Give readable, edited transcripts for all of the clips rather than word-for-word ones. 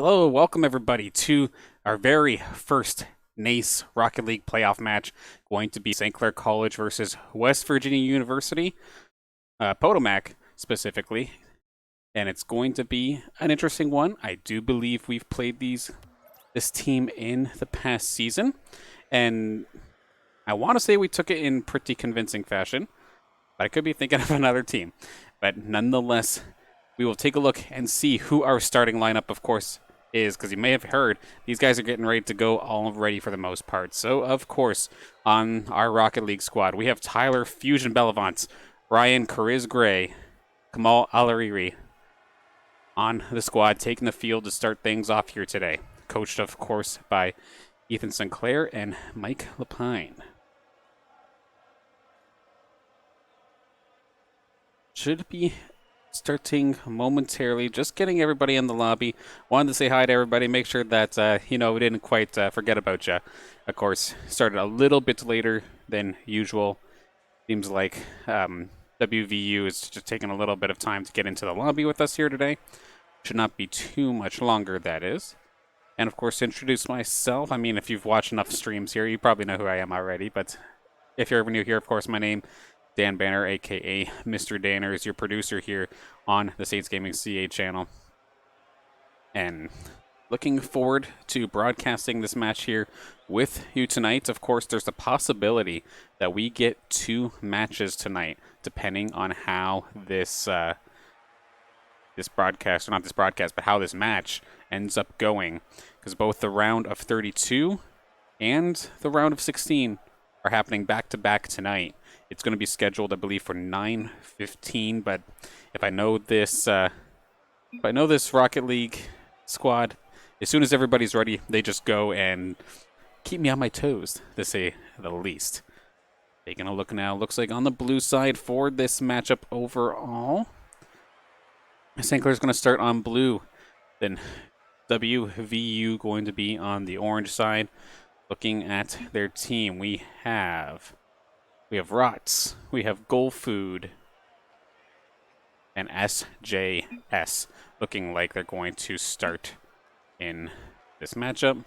Hello, welcome everybody to our very first NACE Rocket League playoff match, going to be St. Clair College versus West Virginia University, Potomac specifically, and it's going to be an interesting one. I do believe we've played this team in the past season, and I want to say we took it in pretty convincing fashion, but I could be thinking of another team. But nonetheless, we will take a look and see who our starting lineup, of course, is, because you may have heard these guys are getting ready to go already for the most part. So, of course, on our Rocket League squad, we have Tyler Fusion Bellavance, Ryan Cariz Gray, Kamal Alariri on the squad, taking the field to start things off here today. Coached, of course, by Ethan Sinclair and Mike Lapine. Should be starting momentarily, just getting everybody in the lobby. Wanted to say hi to everybody, make sure that, we didn't quite forget about you. Of course, started a little bit later than usual. Seems like WVU is just taking a little bit of time to get into the lobby with us here today. Should not be too much longer, that is. And of course, to introduce myself, I mean, if you've watched enough streams here, you probably know who I am already, but if you're ever new here, of course, my name Dan Banner, aka Mr. Danner, is your producer here on the Saints Gaming CA channel. And looking forward to broadcasting this match here with you tonight. Of course, there's a possibility that we get 2 matches tonight, depending on how this broadcast, or not this broadcast, but how this match ends up going. Because both the round of 32 and the round of 16 are happening back-to-back tonight. It's going to be scheduled, I believe, for 9:15. But if I know this Rocket League squad, as soon as everybody's ready, they just go and keep me on my toes, to say the least. Taking a look now, looks like on the blue side for this matchup overall, St. Clair's going to start on blue, then WVU going to be on the orange side. Looking at their team, we have Rots, we have Goal Food, and SJS, looking like they're going to start in this matchup.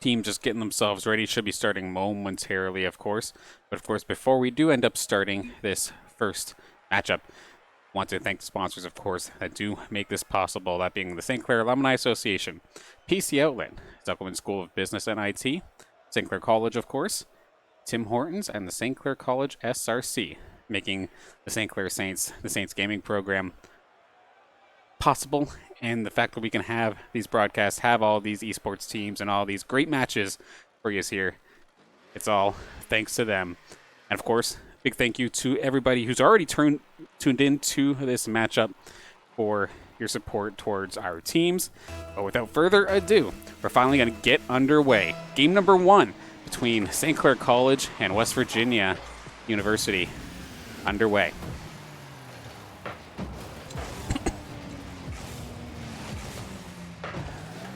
Team just getting themselves ready, should be starting momentarily, of course. But of course, before we do end up starting this first matchup, I want to thank the sponsors, of course, that do make this possible, that being the St. Clair Alumni Association, PC Outlet, Zuckelman School of Business and IT, St. Clair College, of course, Tim Hortons, and the St. Clair College SRC, making the St. Clair Saints, the Saints gaming program, possible. And the fact that we can have these broadcasts, have all these esports teams, and all these great matches for you here, it's all thanks to them. And of course, big thank you to everybody who's already tuned into this matchup for your support towards our teams. But without further ado, we're finally going to get underway. Game number 1 between St. Clair College and West Virginia University underway.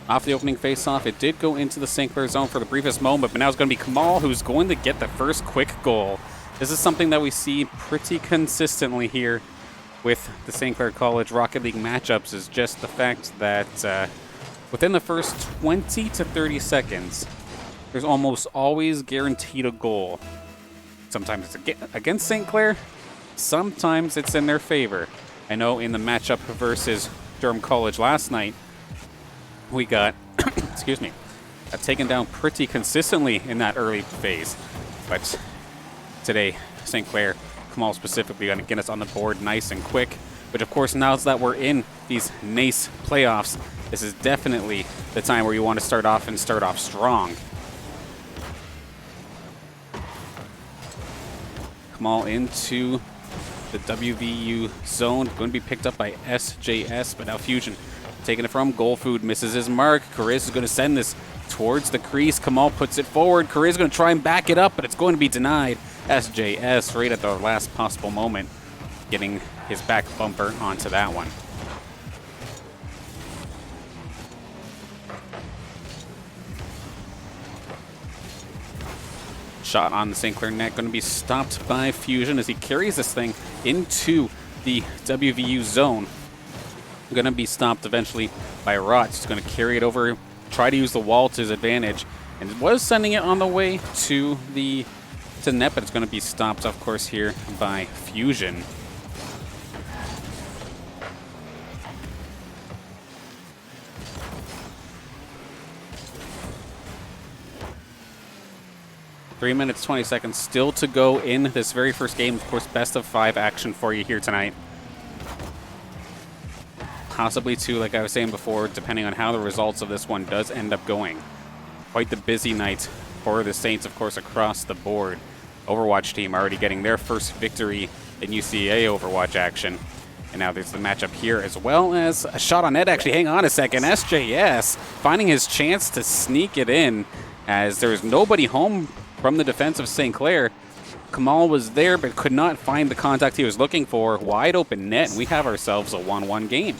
Off the opening face-off, it did go into the St. Clair zone for the briefest moment, but now it's going to be Kamal who's going to get the first quick goal. This is something that we see pretty consistently here with the St. Clair College Rocket League matchups, is just the fact that within the first 20 to 30 seconds, there's almost always guaranteed a goal. Sometimes it's against St. Clair, sometimes it's in their favor. I know in the matchup versus Durham College last night, we got, excuse me, taken down pretty consistently in that early phase. But today, St. Clair, Kamal specifically, going to get us on the board nice and quick. But of course, now that we're in these NACE playoffs, this is definitely the time where you want to start off strong. Kamal into the WVU zone, going to be picked up by SJS, but now Fusion taking it from Goal Food, misses his mark. Cariz is going to send this towards the crease. Kamal puts it forward. Cariz is going to try and back it up, but it's going to be denied. SJS right at the last possible moment, getting his back bumper onto that one. Shot on the St. Clair net, going to be stopped by Fusion as he carries this thing into the WVU zone. Going to be stopped eventually by Rotz. He's going to carry it over, try to use the wall to his advantage, and was sending it on the way to the net, but it's going to be stopped, of course, here by Fusion. Three minutes, 20 seconds still to go in this very first game. Of course, best of 5 action for you here tonight. Possibly 2, like I was saying before, depending on how the results of this one does end up going. Quite the busy night for the Saints, of course, across the board. Overwatch team already getting their first victory in UCA Overwatch action. And now there's the matchup here, as well as a shot on net. Actually, hang on a second. SJS finding his chance to sneak it in, as there was nobody home from the defense of St. Clair. Kamal was there, but could not find the contact he was looking for. Wide open net, and we have ourselves a 1-1 game.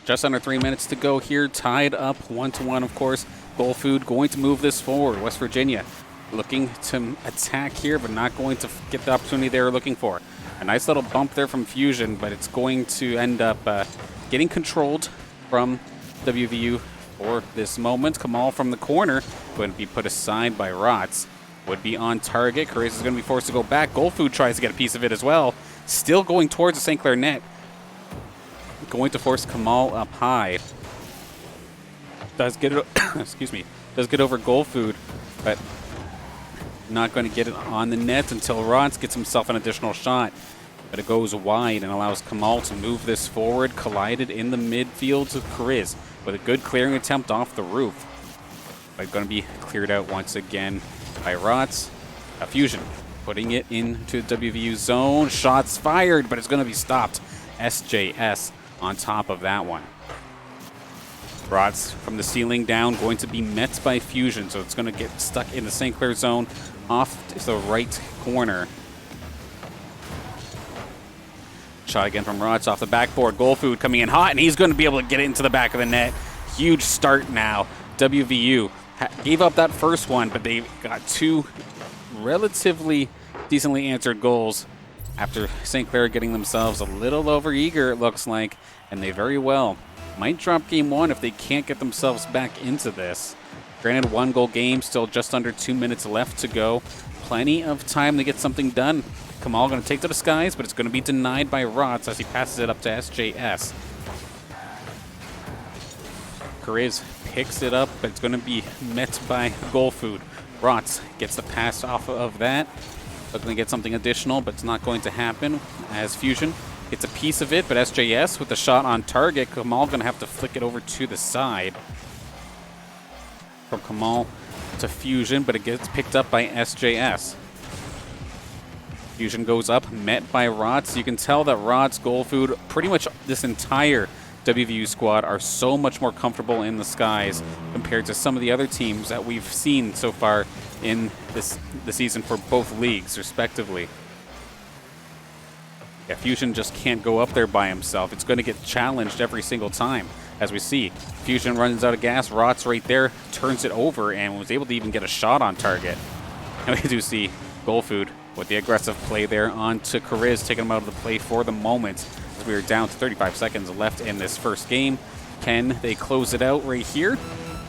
Just under 3 minutes to go here, tied up 1-1, of course. Goal Food going to move this forward. West Virginia looking to attack here, but not going to get the opportunity they were looking for. A nice little bump there from Fusion, but it's going to end up getting controlled from WVU for this moment. Kamal from the corner, going to be put aside by Rotz. Would be on target. Carriz is going to be forced to go back. Goal Food tries to get a piece of it as well. Still going towards the St. Clair net. Going to force Kamal up high. Does get it, excuse me, does get over Goal Food, but not going to get it on the net until Rotz gets himself an additional shot. But it goes wide and allows Kamal to move this forward. Collided in the midfield to Carriz with a good clearing attempt off the roof. But going to be cleared out once again by Rotz. A Fusion putting it into the WVU zone. Shots fired, but it's going to be stopped. SJS on top of that one. Rotz from the ceiling down, going to be met by Fusion, so it's going to get stuck in the St. Clair zone off to the right corner. Shot again from Rotz off the backboard. Goal Food coming in hot, and he's going to be able to get it into the back of the net. Huge start now. WVU gave up that first one, but they got 2 relatively decently answered goals after St. Clair getting themselves a little overeager, it looks like, and they very well might drop game 1 if they can't get themselves back into this. Granted, 1-goal game, still just under 2 minutes left to go. Plenty of time to get something done. Kamal going to take to the skies, but it's going to be denied by Rotz as he passes it up to SJS. Carriz picks it up, but it's going to be met by Goal Food. Rotz gets the pass off of that. Looking to get something additional, but it's not going to happen as Fusion gets a piece of it, but SJS with the shot on target. Kamal going to have to flick it over to the side. From Kamal to Fusion, but it gets picked up by SJS. Fusion goes up, met by Rotz. You can tell that Rotz, Goal Food, pretty much this entire WVU squad are so much more comfortable in the skies compared to some of the other teams that we've seen so far in the season for both leagues, respectively. Yeah, Fusion just can't go up there by himself. It's going to get challenged every single time, as we see. Fusion runs out of gas. Rotz right there turns it over and was able to even get a shot on target. And we do see Goal Food with the aggressive play there onto Carriz, taking him out of the play for the moment, as we are down to 35 seconds left in this first game. Can they close it out right here?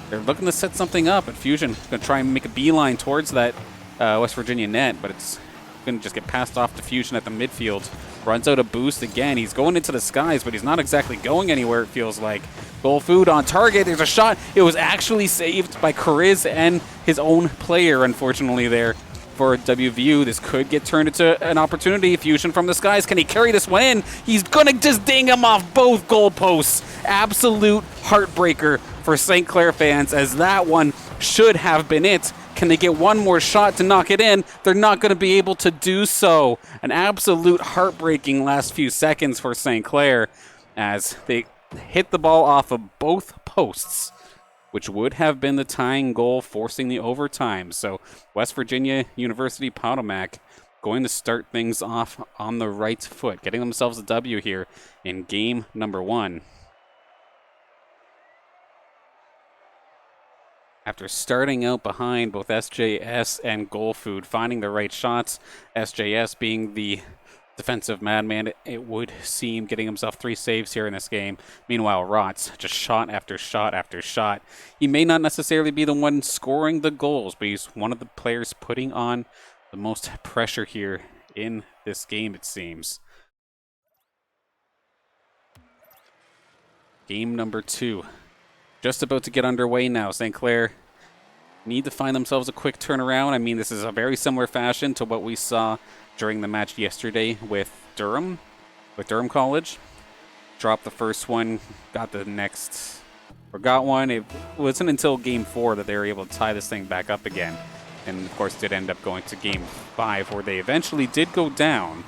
They're looking to set something up, but Fusion going to try and make a beeline towards that West Virginia net, but it's going to just get passed off to Fusion at the midfield. Runs out a boost again. He's going into the skies, but he's not exactly going anywhere, it feels like. Goal Food on target. There's a shot. It was actually saved by Carriz and his own player, unfortunately, there for WVU. This could get turned into an opportunity. Fusion from the skies. Can he carry this one in? He's going to just ding him off both goalposts. Absolute heartbreaker for St. Clair fans, as that one should have been it. Can they get one more shot to knock it in? They're not going to be able to do so. An absolute heartbreaking last few seconds for St. Clair as they hit the ball off of both posts, which would have been the tying goal, forcing the overtime. So West Virginia University Potomac going to start things off on the right foot, getting themselves a W here in game number 1. After starting out behind both SJS and GoalFood, finding the right shots, SJS being the defensive madman, it would seem, getting himself 3 saves here in this game. Meanwhile, Rots just shot after shot after shot. He may not necessarily be the one scoring the goals, but he's one of the players putting on the most pressure here in this game, it seems. Game number 2. Just about to get underway now. St. Clair need to find themselves a quick turnaround. I mean, this is a very similar fashion to what we saw during the match yesterday with Durham College. Dropped the first one, got the next, or got one. It wasn't until game 4 that they were able to tie this thing back up again. And of course did end up going to game 5 where they eventually did go down.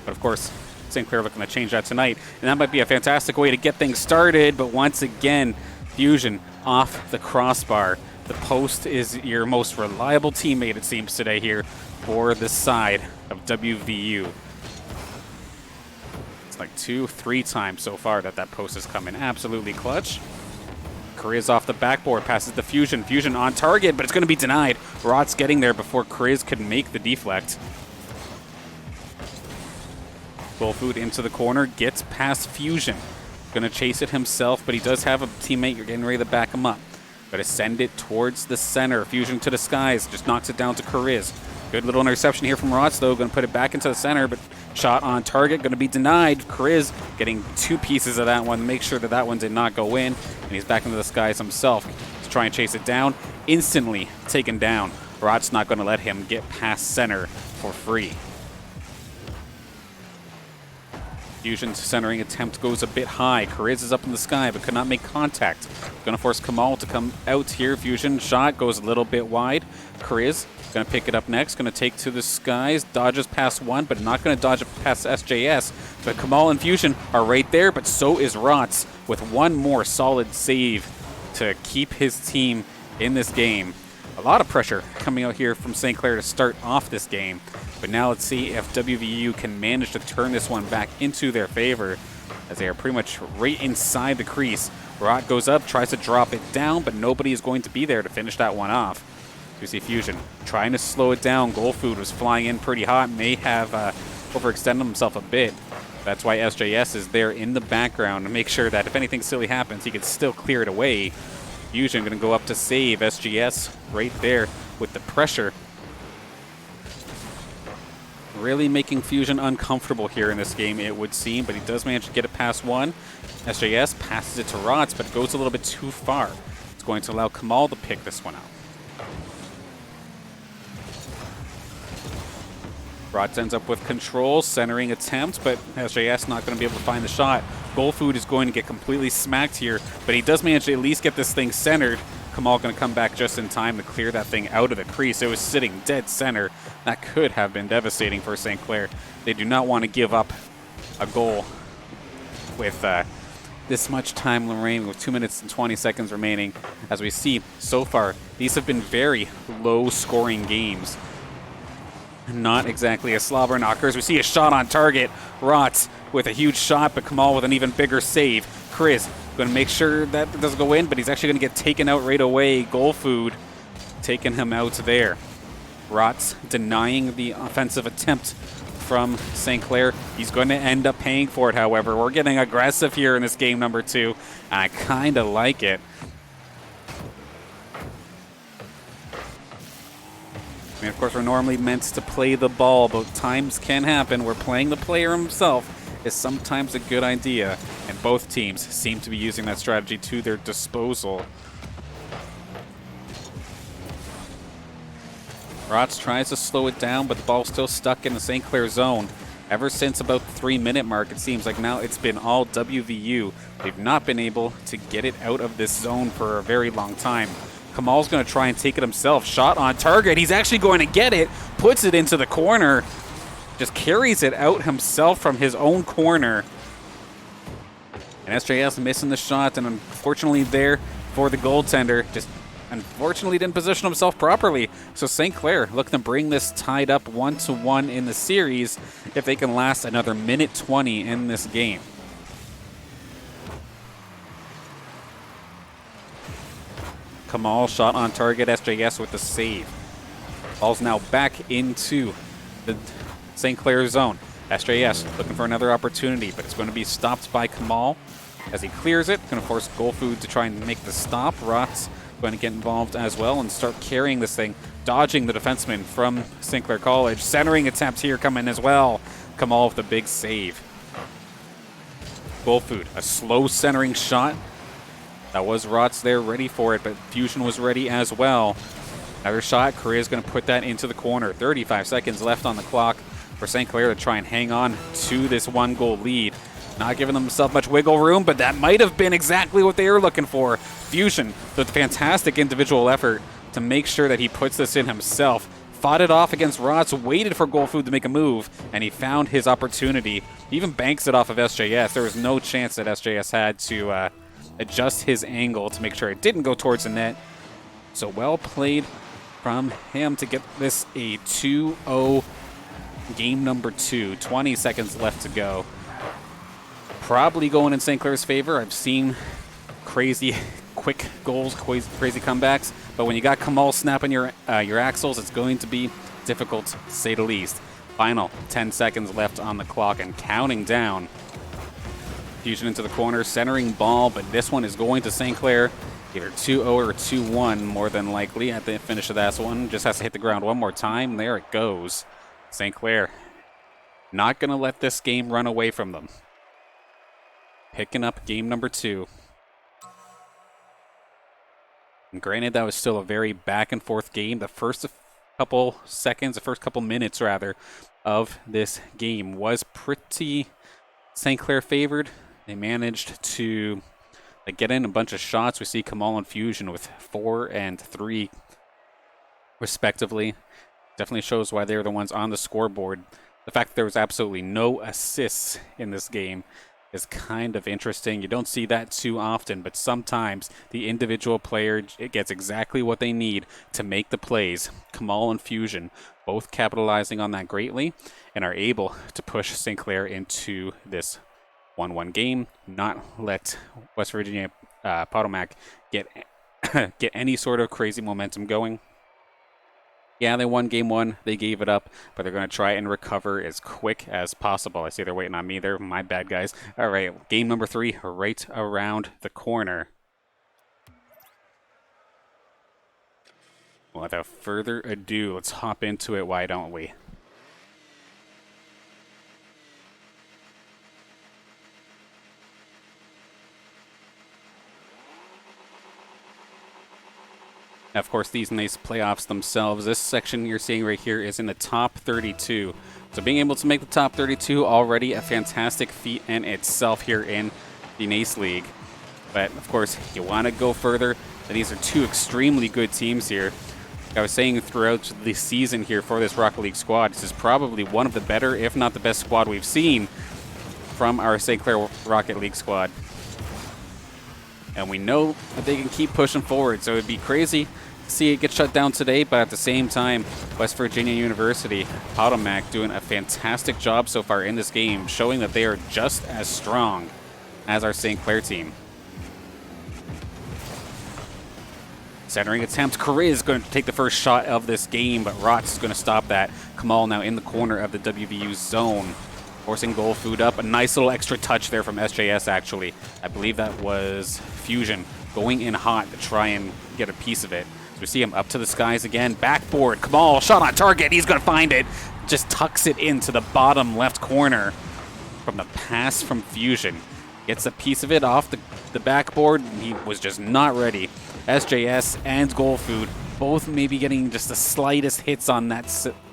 But of course, St. Clair looking to change that tonight. And that might be a fantastic way to get things started. But once again, Fusion off the crossbar. The post is your most reliable teammate, it seems, today here for the side of WVU. It's like 2-3 times so far that post has come in absolutely clutch. Kriz off the backboard, passes the Fusion. Fusion on target, but it's going to be denied. Rot's getting there before Kriz could make the deflect. GoalFood into the corner, gets past Fusion. Going to chase it himself, but he does have a teammate. You're getting ready to back him up. Going to send it towards the center. Fusion to the skies, just knocks it down to Kriz. Good little interception here from Rots, though. Going to put it back into the center, but shot on target. Going to be denied. Kriz getting 2 pieces of that one. Make sure that one did not go in. And he's back into the skies himself to try and chase it down. Instantly taken down. Rots not going to let him get past center for free. Fusion's centering attempt goes a bit high. Kriz is up in the sky, but could not make contact. Going to force Kamal to come out here. Fusion shot goes a little bit wide. Kriz going to pick it up next. Going to take to the skies. Dodges past one, but not going to dodge it past SJS. But Kamal and Fusion are right there, but so is Rots with one more solid save to keep his team in this game. A lot of pressure coming out here from St. Clair to start off this game. But now let's see if WVU can manage to turn this one back into their favor, as they are pretty much right inside the crease. Rot goes up, tries to drop it down, but nobody is going to be there to finish that one off. You see Fusion trying to slow it down. GoalFood was flying in pretty hot, may have overextended himself a bit. That's why SJS is there in the background to make sure that if anything silly happens, he can still clear it away. Fusion going to go up to save. SGS right there with the pressure. Really making Fusion uncomfortable here in this game, it would seem, but he does manage to get it past one. SJS passes it to Rots, but goes a little bit too far. It's going to allow Kamal to pick this one out. Rots ends up with control, centering attempt, but SJS not going to be able to find the shot. GoalFood is going to get completely smacked here, but he does manage to at least get this thing centered. Kamal going to come back just in time to clear that thing out of the crease. It was sitting dead center. That could have been devastating for St. Clair. They do not want to give up a goal with this much time remaining, with 2 minutes and 20 seconds remaining. As we see so far, these have been very low-scoring games. Not exactly a slobber knocker. As we see a shot on target. Rots with a huge shot, but Kamal with an even bigger save. Kriz going to make sure that doesn't go in, but he's actually going to get taken out right away. GoalFood taking him out there. Rots denying the offensive attempt from St. Clair. He's going to end up paying for it, however. We're getting aggressive here in this game number 2. And I kind of like it. I mean, of course, we're normally meant to play the ball, but times can happen where playing the player himself is sometimes a good idea, and both teams seem to be using that strategy to their disposal. Rots tries to slow it down, but the ball's still stuck in the St. Clair zone. Ever since about the 3-minute mark, it seems like now it's been all WVU. They've not been able to get it out of this zone for a very long time. Kamal's going to try and take it himself. Shot on target. He's actually going to get it. Puts it into the corner. Just carries it out himself from his own corner. And SJS missing the shot, and unfortunately there for the goaltender. Just unfortunately didn't position himself properly. So St. Clair looking to bring this tied up 1-1 in the series if they can last another minute 20 in this game. Kamal shot on target. SJS with the save. Ball's now back into the St. Clair zone. SJS looking for another opportunity, but it's going to be stopped by Kamal as he clears it. Going to force GoFood to try and make the stop. Rot's going to get involved as well and start carrying this thing, dodging the defenseman from St. Clair College. Centering attempt here coming as well. Kamal with a big save. GoFood, a slow centering shot. That was Rot's there ready for it, but Fusion was ready as well. Another shot. Korea's going to put that into the corner. 35 seconds left on the clock for St. Clair to try and hang on to this 1-goal lead. Not giving themselves much wiggle room, but that might have been exactly what they were looking for. Fusion, with fantastic individual effort to make sure that he puts this in himself. Fought it off against Rots, waited for GoFood to make a move, and he found his opportunity. He even banks it off of SJS. There was no chance that SJS had to adjust his angle to make sure it didn't go towards the net. So well played from him to get this a 2-0 game number 2. 20 seconds left to go. Probably going in St. Clair's favor. I've seen crazy quick goals, crazy comebacks, but when you got Kamal snapping your axles, it's going to be difficult, to say the least. Final 10 seconds left on the clock and counting down. Fusion into the corner, centering ball, but this one is going to St. Clair. Either 2-0 or 2-1, more than likely, at the finish of that one. Just has to hit the ground one more time. There it goes. St. Clair not going to let this game run away from them. Picking up game number 2. And granted, that was still a very back-and-forth game. The first couple minutes, rather, of this game was pretty St. Clair favored. They managed to get in a bunch of shots. We see Kamal and Fusion with 4 and 3, respectively. Definitely shows why they're the ones on the scoreboard. The fact that there was absolutely no assists in this game is kind of interesting. You don't see that too often, but sometimes the individual player gets exactly what they need to make the plays. Kamal and Fusion both capitalizing on that greatly and are able to push St. Clair into this 1-1 game, not let West Virginia Potomac get any sort of crazy momentum going. Yeah, they won game 1. They gave it up, but they're going to try and recover as quick as possible. I see they're waiting on me there. My bad, guys. All right, game number 3 right around the corner. Well, without further ado, let's hop into it. Why don't we? Of course, these NACE playoffs themselves, this section you're seeing right here is in the top 32. So being able to make the top 32 already a fantastic feat in itself here in the NACE League. But of course, you want to go further. And these are 2 extremely good teams here. Like I was saying throughout the season here for this Rocket League squad, this is probably one of the better, if not the best squad we've seen from our St. Clair Rocket League squad. And we know that they can keep pushing forward, so it'd be crazy to see it get shut down today, but at the same time, West Virginia University, Potomac, doing a fantastic job so far in this game, showing that they are just as strong as our St. Clair team. Centering attempt, Korea is going to take the first shot of this game, but Rots is going to stop that. Kamal now in the corner of the WVU zone. Forcing GoFood up. A nice little extra touch there from SJS, actually. I believe that was Fusion going in hot to try and get a piece of it. So we see him up to the skies again. Backboard. Kamal, shot on target. He's going to find it. Just tucks it into the bottom left corner from the pass from Fusion. Gets a piece of it off the backboard. He was just not ready. SJS and GoFood both maybe getting just the slightest hits on that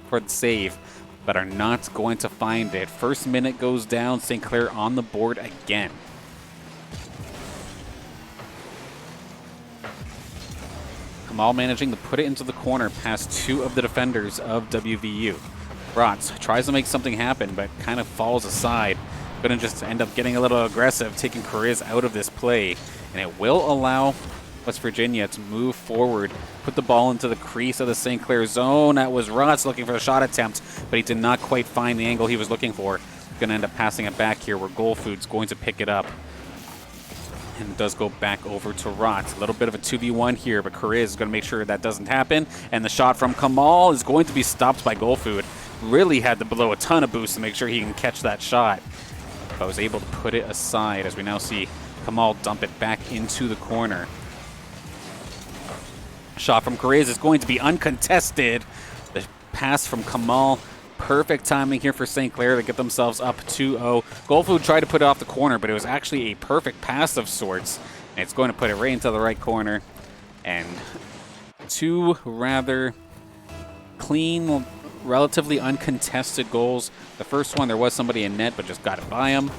for the save, but are not going to find it. First minute goes down, St. Clair on the board again. Kamal managing to put it into the corner past 2 of the defenders of WVU. Rots tries to make something happen, but kind of falls aside. Going to just end up getting a little aggressive, taking Kariz out of this play, and it will allow West Virginia to move forward, put the ball into the crease of the St. Clair zone. That was Rots looking for the shot attempt, but he did not quite find the angle he was looking for. Going to end up passing it back here where GoFood's going to pick it up. And it does go back over to Rot. A little bit of a 2v1 here, but Clair is going to make sure that doesn't happen. And the shot from Kamal is going to be stopped by GoldFood. Really had to blow a ton of boost to make sure he can catch that shot. But was able to put it aside as we now see Kamal dump it back into the corner. Shot from Clair is going to be uncontested. The pass from Kamal. Perfect timing here for St. Clair to get themselves up 2-0. GoldFood tried to put it off the corner, but it was actually a perfect pass of sorts. And it's going to put it right into the right corner. And two rather clean, relatively uncontested goals. The first one, there was somebody in net, but just got it by him.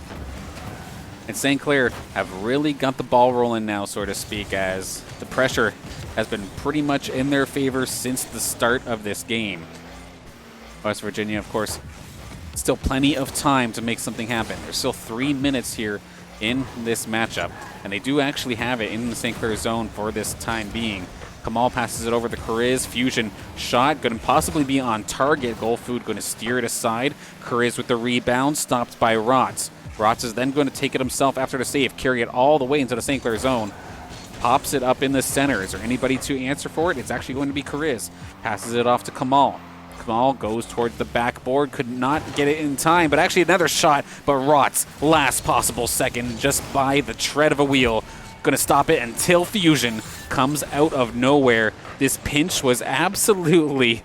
And St. Clair have really got the ball rolling now, so to speak, as the pressure has been pretty much in their favor since the start of this game. West Virginia, of course, still plenty of time to make something happen. There's still 3 minutes here in this matchup, and they do actually have it in the St. Clair zone for this time being. Kamal passes it over to Clair. Fusion shot, going to possibly be on target. GoldFood going to steer it aside. Clair with the rebound, stopped by Rots. Rots is then going to take it himself after the save, carry it all the way into the St. Clair zone. Pops it up in the center. Is there anybody to answer for it? It's actually going to be Clair. Passes it off to Kamal. Kamal goes towards the backboard, could not get it in time, but actually another shot, but Rots, last possible second, just by the tread of a wheel. Going to stop it until Fusion comes out of nowhere. This pinch was absolutely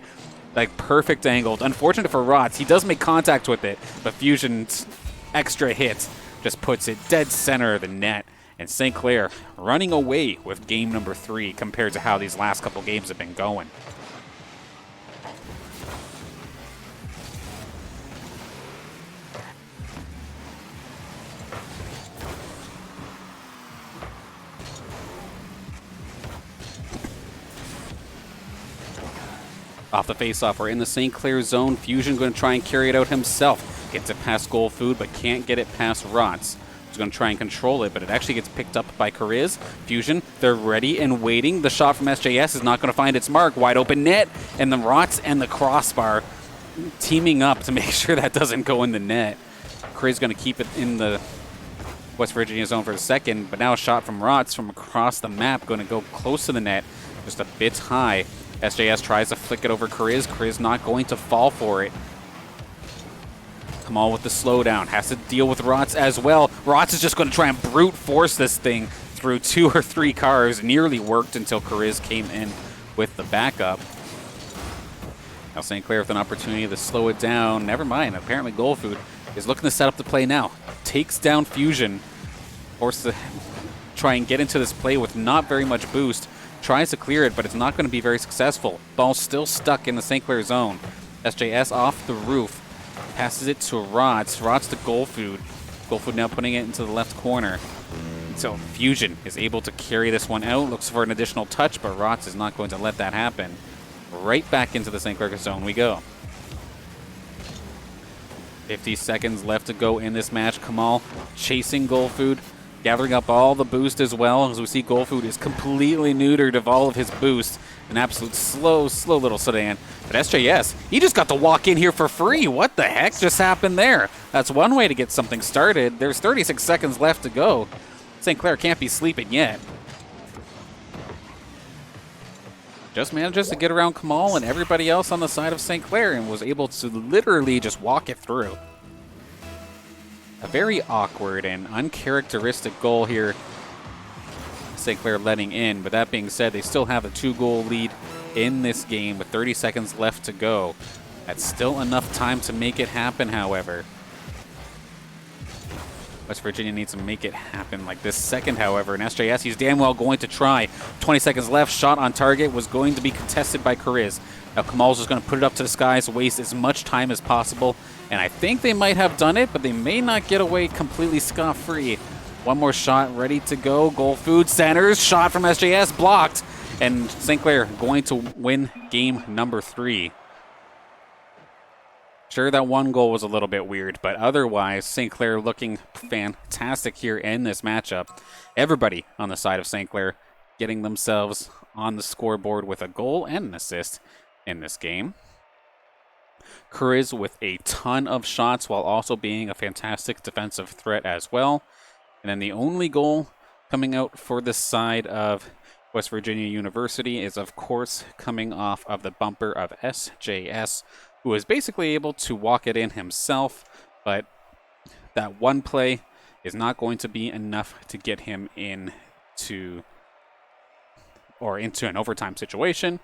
like perfect angled. Unfortunate for Rots, he does make contact with it, but Fusion's extra hit just puts it dead center of the net. And St. Clair running away with game number 3 compared to how these last couple games have been going. Off the face-off, we're in the St. Clair zone. Fusion going to try and carry it out himself. Gets it past GoldFood, but can't get it past Rots. He's going to try and control it, but it actually gets picked up by Clair. Fusion, they're ready and waiting. The shot from SJS is not going to find its mark. Wide open net, and the Rots and the crossbar teaming up to make sure that doesn't go in the net. Clair's going to keep it in the West Virginia zone for a second, but now a shot from Rots from across the map going to go close to the net, just a bit high. SJS tries to flick it over Clair. Clair's not going to fall for it. Kamal with the slowdown. Has to deal with Rots as well. Rots is just going to try and brute force this thing through 2 or 3 cars. Nearly worked until Clair came in with the backup. Now St. Clair with an opportunity to slow it down. Never mind. Apparently GoldFood is looking to set up the play now. Takes down Fusion. Forced to try and get into this play with not very much boost. Tries to clear it, but it's not going to be very successful. Ball still stuck in the St. Clair zone. SJS off the roof. Passes it to Rots. Rots to GoldFood. GoldFood now putting it into the left corner. So Fusion is able to carry this one out. Looks for an additional touch, but Rots is not going to let that happen. Right back into the St. Clair zone we go. 50 seconds left to go in this match. Kamal chasing GoldFood. Gathering up all the boost as well, as we see GoldFood is completely neutered of all of his boost. An absolute slow little sedan. But SJS, he just got to walk in here for free. What the heck just happened there? That's one way to get something started. There's 36 seconds left to go. St. Clair can't be sleeping yet. Just manages to get around Kamal and everybody else on the side of St. Clair and was able to literally just walk it through. A very awkward and uncharacteristic goal here. St. Clair letting in, but that being said, they still have a 2-goal lead in this game with 30 seconds left to go. That's still enough time to make it happen, however. West Virginia needs to make it happen like this second, however, and SJS, he's damn well going to try. 20 seconds left, shot on target was going to be contested by Clair. Now Kamal's just going to put it up to the skies, waste as much time as possible. And I think they might have done it, but they may not get away completely scot-free. One more shot ready to go. GoldFood centers. Shot from SJS blocked. And St. Clair going to win game number 3. Sure, that one goal was a little bit weird, but otherwise, St. Clair looking fantastic here in this matchup. Everybody on the side of St. Clair getting themselves on the scoreboard with a goal and an assist in this game. Clair with a ton of shots while also being a fantastic defensive threat as well. And then the only goal Coming out for the side of West Virginia University is, of course, coming off of the bumper of SJS, who was basically able to walk it in himself, but that one play is not going to be enough to get him into an overtime situation.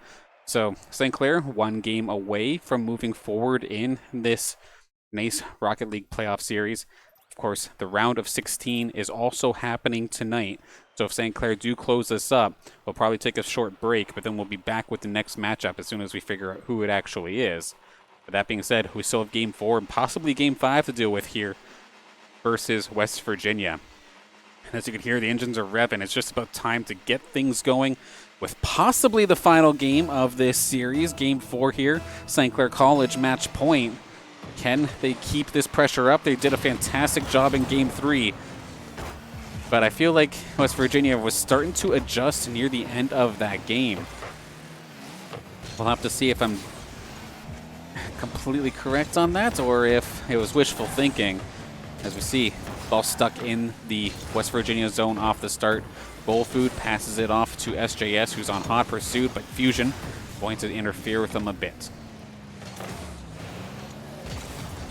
So St. Clair, one game away from moving forward in this NACE Rocket League playoff series. Of course, the round of 16 is also happening tonight. So if St. Clair do close this up, we'll probably take a short break, but then we'll be back with the next matchup as soon as we figure out who it actually is. But that being said, we still have Game 4 and possibly Game 5 to deal with here versus West Virginia. And as you can hear, the engines are revving. It's just about time to get things going with possibly the final game of this series, Game 4 here, St. Clair College match point. Can they keep this pressure up? They did a fantastic job in Game 3. But I feel like West Virginia was starting to adjust near the end of that game. We'll have to see if I'm completely correct on that or if it was wishful thinking. As we see, ball stuck in the West Virginia zone off the start. Bowl Food passes it off to SJS, who's on hot pursuit, but Fusion going to interfere with them a bit.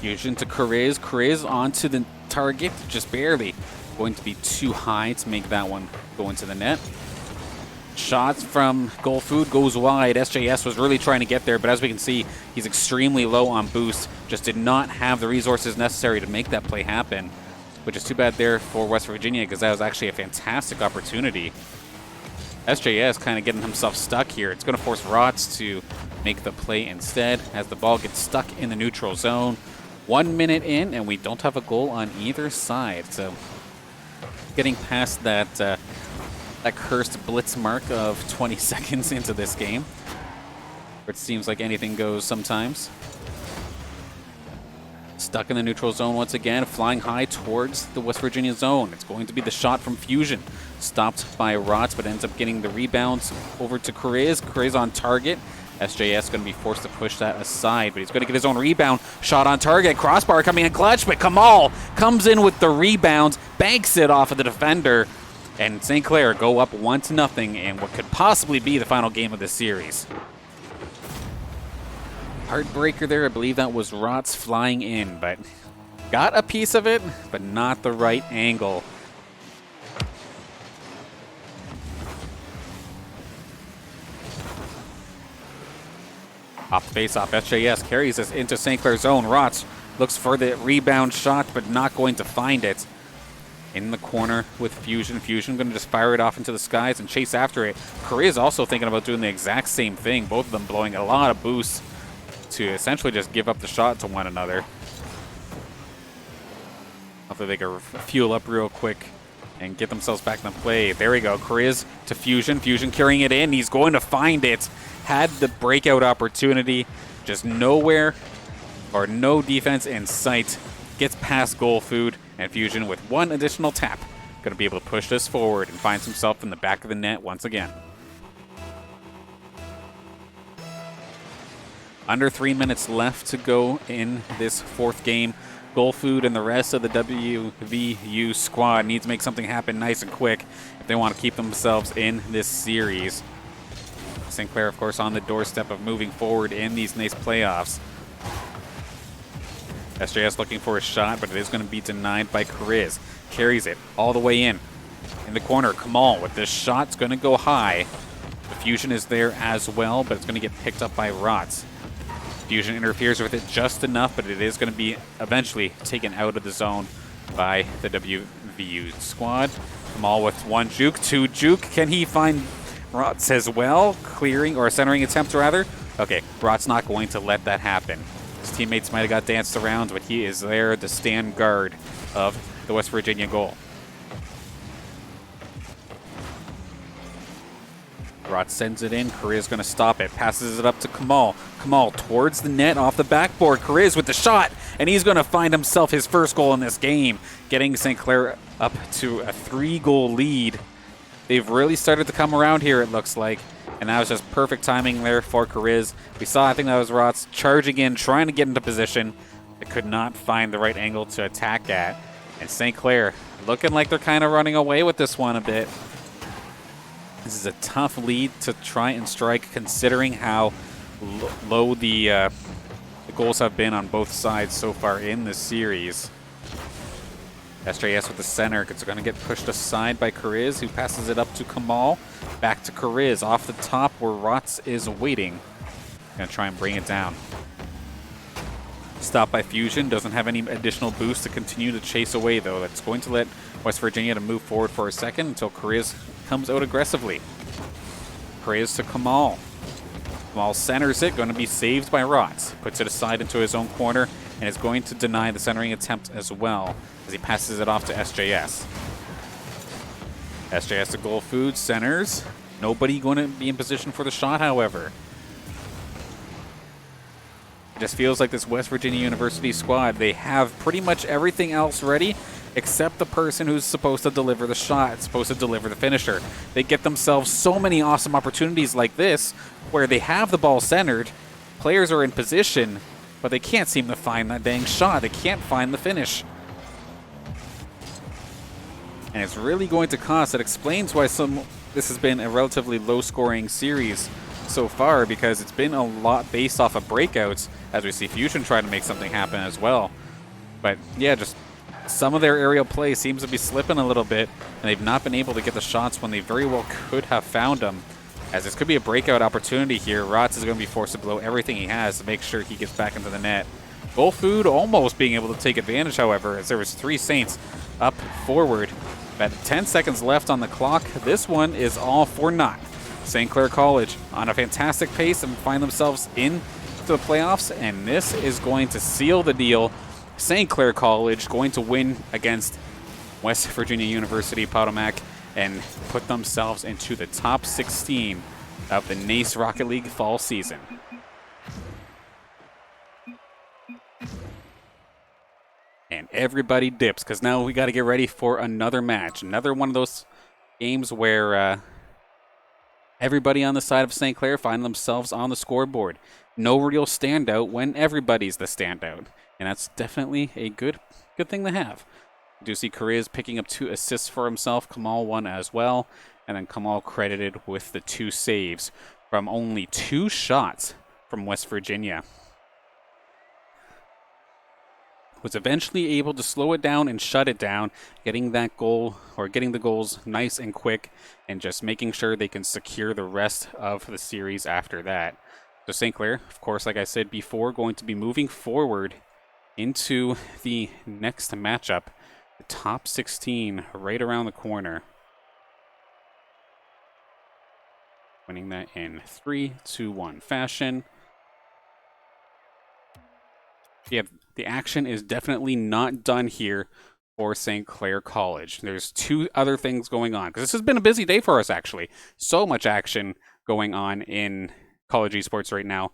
Fusion to Cariz. Cariz onto the target, just barely. Going to be too high to make that one go into the net. Shots from Goal Food goes wide. SJS was really trying to get there, but as we can see, he's extremely low on boost. Just did not have the resources necessary to make that play happen, which is too bad there for West Virginia because that was actually a fantastic opportunity. SJS kind of getting himself stuck here. It's going to force Rots to make the play instead as the ball gets stuck in the neutral zone. 1 minute in, and we don't have a goal on either side. So getting past that that cursed blitz mark of 20 seconds into this game, where it seems like anything goes sometimes. Stuck in the neutral zone once again, flying high towards the West Virginia zone. It's going to be the shot from Fusion. Stopped by Rots, but ends up getting the rebounds over to Cariz. Cariz on target. SJS going to be forced to push that aside, but he's going to get his own rebound. Shot on target. Crossbar coming in clutch, but Kamal comes in with the rebound, banks it off of the defender, and St. Clair go up 1-0 in what could possibly be the final game of this series. Heartbreaker there. I believe that was Rots flying in, but got a piece of it, but not the right angle. Off the face-off, SJS carries this into St. Clair's zone. Rots looks for the rebound shot, but not going to find it. In the corner with Fusion. Fusion going to just fire it off into the skies and chase after it. Korea's also thinking about doing the exact same thing. Both of them blowing a lot of boosts to essentially just give up the shot to one another. Hopefully they can fuel up real quick and get themselves back in the play. There we go. Korea's to Fusion. Fusion carrying it in. He's going to find it. Had the breakout opportunity. Just nowhere or no defense in sight. Gets past Goal Food, and Fusion with one additional tap going to be able to push this forward and finds himself in the back of the net once again. Under 3 minutes left to go in this fourth game. Goal Food and the rest of the WVU squad need to make something happen nice and quick if they want to keep themselves in this series. St. Clair, of course, on the doorstep of moving forward in these NACE playoffs. SJS looking for a shot, but it is going to be denied by Cariz. Carries it all the way in. In the corner, Kamal with this shot. It's going to go high. The Fusion is there as well, but it's going to get picked up by Rots. Fusion interferes with it just enough, but it is going to be eventually taken out of the zone by the WVU squad. Kamal with one juke, two juke. Can he find Rots as well? Clearing, or centering attempt rather. Okay, Rots not going to let that happen. His teammates might have got danced around, but he is there to stand guard of the West Virginia goal. Rots sends it in. Korea's going to stop it. Passes it up to Kamal. Kamal towards the net off the backboard. Korea's with the shot, and he's going to find himself his first goal in this game, getting St. Clair up to a 3-goal lead. They've really started to come around here, it looks like. And that was just perfect timing there for Cariz. We saw, I think that was Rots charging in, trying to get into position. They could not find the right angle to attack at. And St. Clair looking like they're kind of running away with this one a bit. This is a tough lead to try and strike, considering how low the goals have been on both sides so far in this series. SJS with the center. It's going to get pushed aside by Kariz, who passes it up to Kamal. Back to Kariz off the top where Rots is waiting. Going to try and bring it down. Stopped by Fusion. Doesn't have any additional boost to continue to chase away, though. That's going to let West Virginia to move forward for a second until Kariz comes out aggressively. Kariz to Kamal. Kamal centers it. Going to be saved by Rots. Puts it aside into his own corner and is going to deny the centering attempt as well as he passes it off to SJS. SJS to Goal Food, centers. Nobody going to be in position for the shot, however. It just feels like this West Virginia University squad, they have pretty much everything else ready except the person who's supposed to deliver the shot, supposed to deliver the finisher. They get themselves so many awesome opportunities like this where they have the ball centered, players are in position, but they can't seem to find that dang shot. They can't find the finish. And it's really going to cost. It explains why this has been a relatively low-scoring series so far, because it's been a lot based off of breakouts, as we see Fusion try to make something happen as well. But yeah, just some of their aerial play seems to be slipping a little bit, and they've not been able to get the shots when they very well could have found them. As this could be a breakout opportunity here, Rots is going to be forced to blow everything he has to make sure he gets back into the net. Goal Food almost being able to take advantage, however, as there was 3 Saints up forward. About 10 seconds left on the clock. This one is all for naught. St. Clair College on a fantastic pace and find themselves into the playoffs, and this is going to seal the deal. St. Clair College going to win against West Virginia University Potomac and put themselves into the top 16 of the NACE Rocket League fall season. And everybody dips, because now we got to get ready for another match. Another one of those games where everybody on the side of St. Clair find themselves on the scoreboard. No real standout when everybody's the standout. And that's definitely a good thing to have. We do see Kariz picking up 2 assists for himself. Kamal 1 as well. And then Kamal credited with the 2 saves from only 2 shots from West Virginia. Was eventually able to slow it down and shut it down, getting that goal, or getting the goals nice and quick, and just making sure they can secure the rest of the series after that. So St. Clair, of course, like I said before, going to be moving forward into the next matchup, the top 16 right around the corner. Winning that in 3-2-1 fashion. Yeah, the action is definitely not done here for St. Clair College. There's 2 other things going on, because this has been a busy day for us, actually. So much action going on in college esports right now.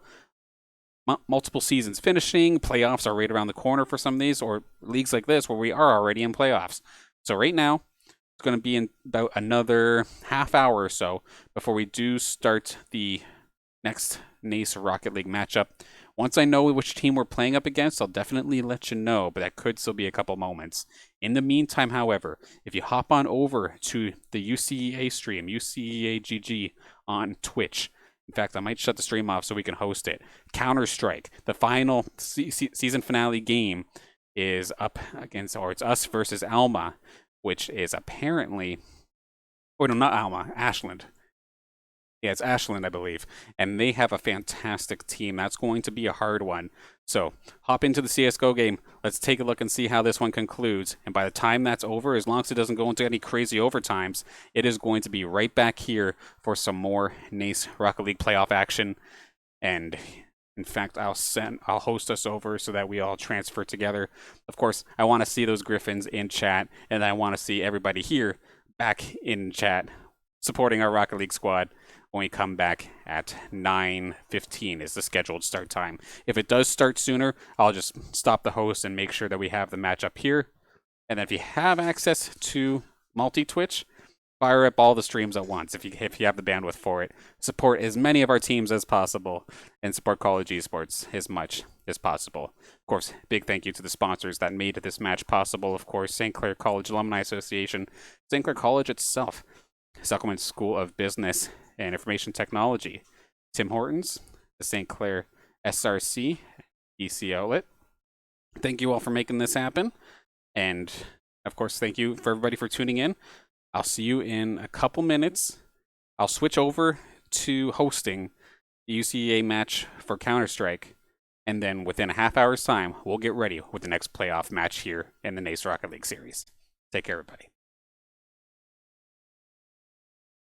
Multiple seasons finishing, playoffs are right around the corner for some of these, or leagues like this where we are already in playoffs. So right now, it's going to be in about another half hour or so before we do start the next NACE Rocket League matchup. Once I know which team we're playing up against, I'll definitely let you know, but that could still be a couple moments. In the meantime, however, if you hop on over to the UCEA stream, UCEA GG on Twitch. In fact, I might shut the stream off so we can host it. Counter-Strike, the final season finale game is up against, or it's us versus Alma, which is apparently, or no, not Alma, Ashland. Yeah, it's Ashland, I believe. And they have a fantastic team. That's going to be a hard one. So hop into the CSGO game. Let's take a look and see how this one concludes. And by the time that's over, as long as it doesn't go into any crazy overtimes, it is going to be right back here for some more NACE Rocket League playoff action. And in fact, I'll host us over so that we all transfer together. Of course, I want to see those Griffins in chat, and I want to see everybody here back in chat supporting our Rocket League squad. When we come back at 9:15 is the scheduled start time. If it does start sooner, I'll just stop the host and make sure that we have the match up here. And then if you have access to multi-Twitch, fire up all the streams at once if you have the bandwidth for it. Support as many of our teams as possible and support college esports as much as possible. Of course, big thank you to the sponsors that made this match possible. Of course, St. Clair College Alumni Association, St. Clair College itself, Suckelman School of Business and Information Technology, Tim Hortons, the St. Clair SRC, EC Outlet. Thank you all for making this happen. And of course, thank you for everybody for tuning in. I'll see you in a couple minutes. I'll switch over to hosting the UCEA match for Counter-Strike. And then within a half hour's time, we'll get ready with the next playoff match here in the NACE Rocket League series. Take care, everybody.